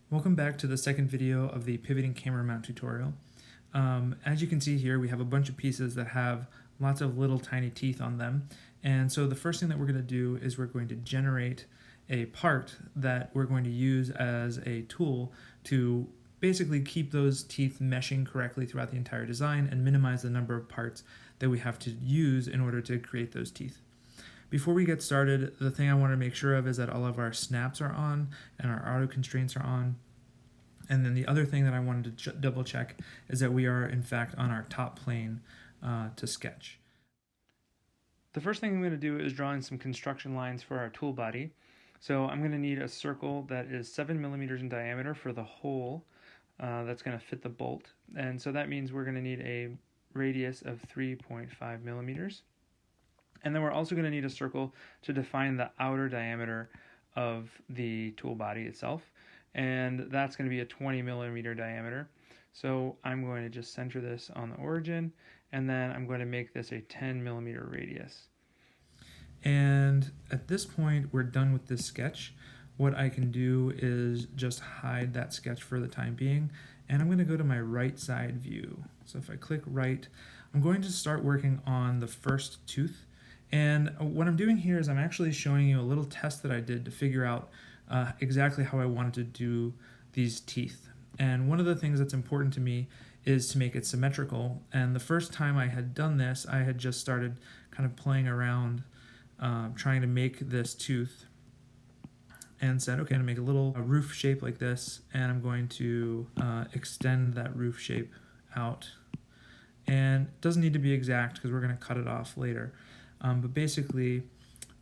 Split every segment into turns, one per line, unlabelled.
Welcome back to the second video of the pivoting camera mount tutorial. As you can see here, we have a bunch of pieces that have lots of little tiny teeth on them. And so the first thing that we're going to do is we're going to generate a part that we're going to use as a tool to basically keep those teeth meshing correctly throughout the entire design and minimize the number of parts that we have to use in order to create those teeth. Before we get started, the thing I want to make sure of is that all of our snaps are on and our auto constraints are on. And then the other thing that I wanted to double check is that we are in fact on our top plane to sketch. The first thing I'm going to do is draw in some construction lines for our tool body. So I'm going to need a circle that is 7 millimeters in diameter for the hole that's going to fit the bolt. And so that means we're going to need a radius of 3.5 millimeters. And then we're also going to need a circle to define the outer diameter of the tool body itself. And that's going to be a 20 millimeter diameter. So I'm going to just center this on the origin, and then I'm going to make this a 10 millimeter radius. And at this point, we're done with this sketch. What I can do is just hide that sketch for the time being, and I'm going to go to my right side view. So if I click right, I'm going to start working on the first tooth. And what I'm doing here is I'm actually showing you a little test that I did to figure out exactly how I wanted to do these teeth. And one of the things that's important to me is to make it symmetrical. And the first time I had done this, I had just started kind of playing around trying to make this tooth and said, okay, I'm gonna make a little roof shape like this, and I'm going to extend that roof shape out. And it doesn't need to be exact because we're gonna cut it off later. But basically,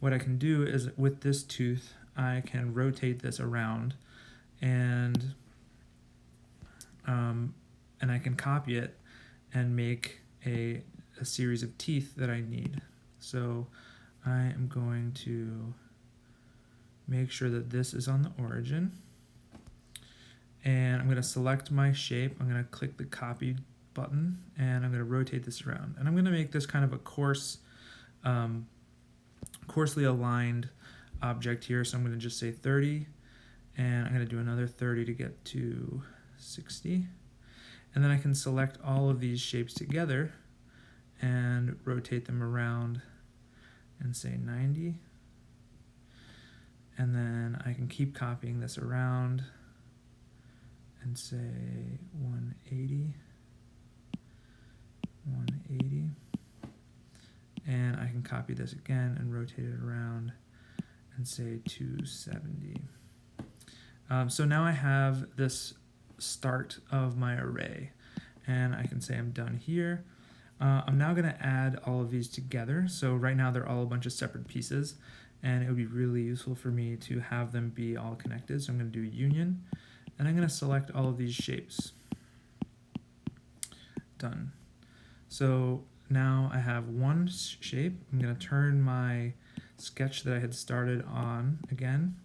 what I can do is with this tooth, I can rotate this around, and I can copy it and make a series of teeth that I need. So I am going to make sure that this is on the origin, and I'm going to select my shape. I'm going to click the copy button, and I'm going to rotate this around. And I'm going to make this kind of a coarsely aligned object here. So I'm going to just say 30, and I'm going to do another 30 to get to 60. And then I can select all of these shapes together and rotate them around and say 90. And then I can keep copying this around and say 180, 180. And I can copy this again and rotate it around and say 270. So now I have this start of my array, and I can say I'm done here. I'm now going to add all of these together. So right now they're all a bunch of separate pieces, and it would be really useful for me to have them be all connected. So I'm going to do union, and I'm going to select all of these shapes. Done. So now I have one shape. I'm going to turn my sketch that I had started on again,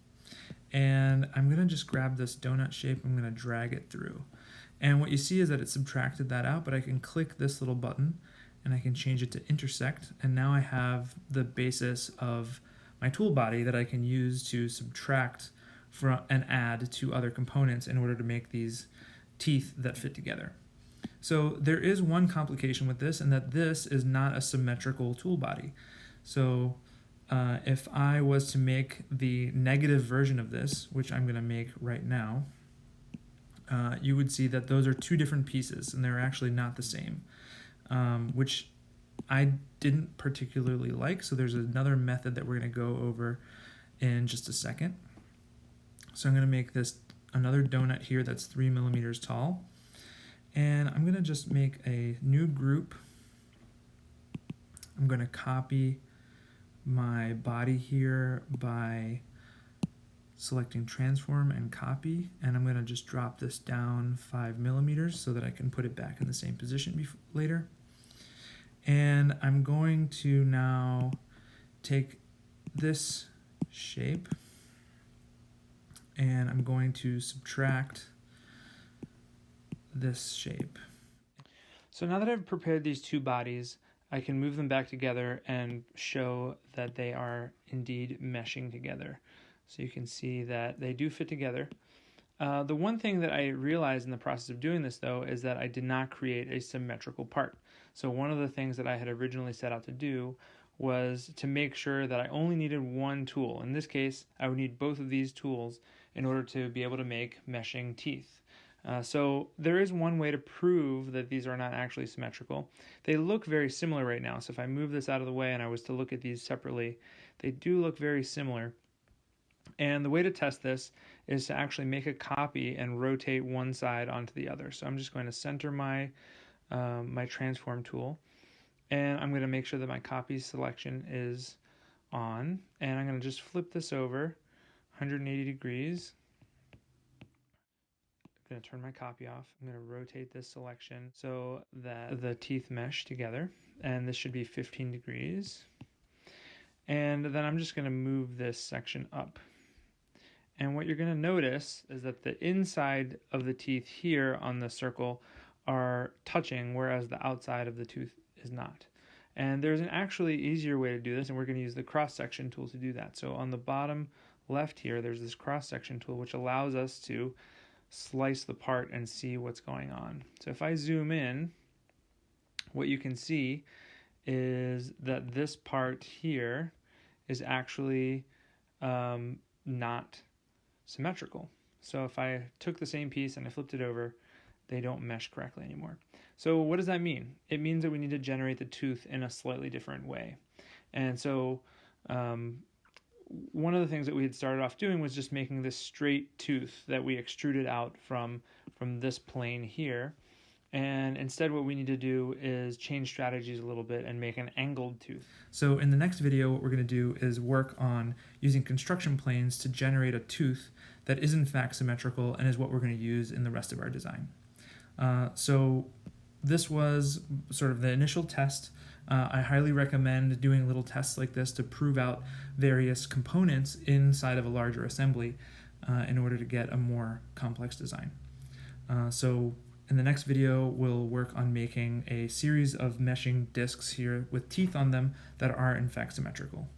and I'm going to just grab this donut shape. I'm going to drag it through, and what you see is that it subtracted that out, but I can click this little button and I can change it to intersect, and now I have the basis of my tool body that I can use to subtract from and add to other components in order to make these teeth that fit together. So there is one complication with this, and that this is not a symmetrical tool body. So if I was to make the negative version of this, which I'm going to make right now, you would see that those are two different pieces, and they're actually not the same, which I didn't particularly like. So there's another method that we're going to go over in just a second. So I'm going to make this another donut here that's 3 millimeters tall. And I'm going to just make a new group. I'm going to copy my body here by selecting transform and copy, and I'm going to just drop this down 5 millimeters so that I can put it back in the same position later. And I'm going to now take this shape, and I'm going to subtract this shape. So now that I've prepared these two bodies, I can move them back together and show that they are indeed meshing together. So you can see that they do fit together. The one thing that I realized in the process of doing this, though, is that I did not create a symmetrical part. So one of the things that I had originally set out to do was to make sure that I only needed one tool. In this case, I would need both of these tools in order to be able to make meshing teeth. So there is one way to prove that these are not actually symmetrical. They look very similar right now. So if I move this out of the way and I was to look at these separately, they do look very similar. And the way to test this is to actually make a copy and rotate one side onto the other. So I'm just going to center my transform tool, and I'm going to make sure that my copy selection is on, and I'm going to just flip this over 180 degrees. I'm going to turn my copy off. I'm going to rotate this selection so that the teeth mesh together, and this should be 15 degrees. And then I'm just going to move this section up. And what you're going to notice is that the inside of the teeth here on the circle are touching, whereas the outside of the tooth is not. And there's an actually easier way to do this, and we're going to use the cross-section tool to do that. So on the bottom left here, there's this cross-section tool, which allows us to slice the part and see what's going on. So if I zoom in, what you can see is that this part here is actually not symmetrical. So if I took the same piece and I flipped it over, they don't mesh correctly anymore. So what does that mean? It means that we need to generate the tooth in a slightly different way. And so one of the things that we had started off doing was just making this straight tooth that we extruded out from this plane here. And instead what we need to do is change strategies a little bit and make an angled tooth. So in the next video, what we're going to do is work on using construction planes to generate a tooth that is in fact symmetrical and is what we're going to use in the rest of our design. So this was sort of the initial test. I highly recommend doing little tests like this to prove out various components inside of a larger assembly in order to get a more complex design. So in the next video, we'll work on making a series of meshing discs here with teeth on them that are in fact symmetrical.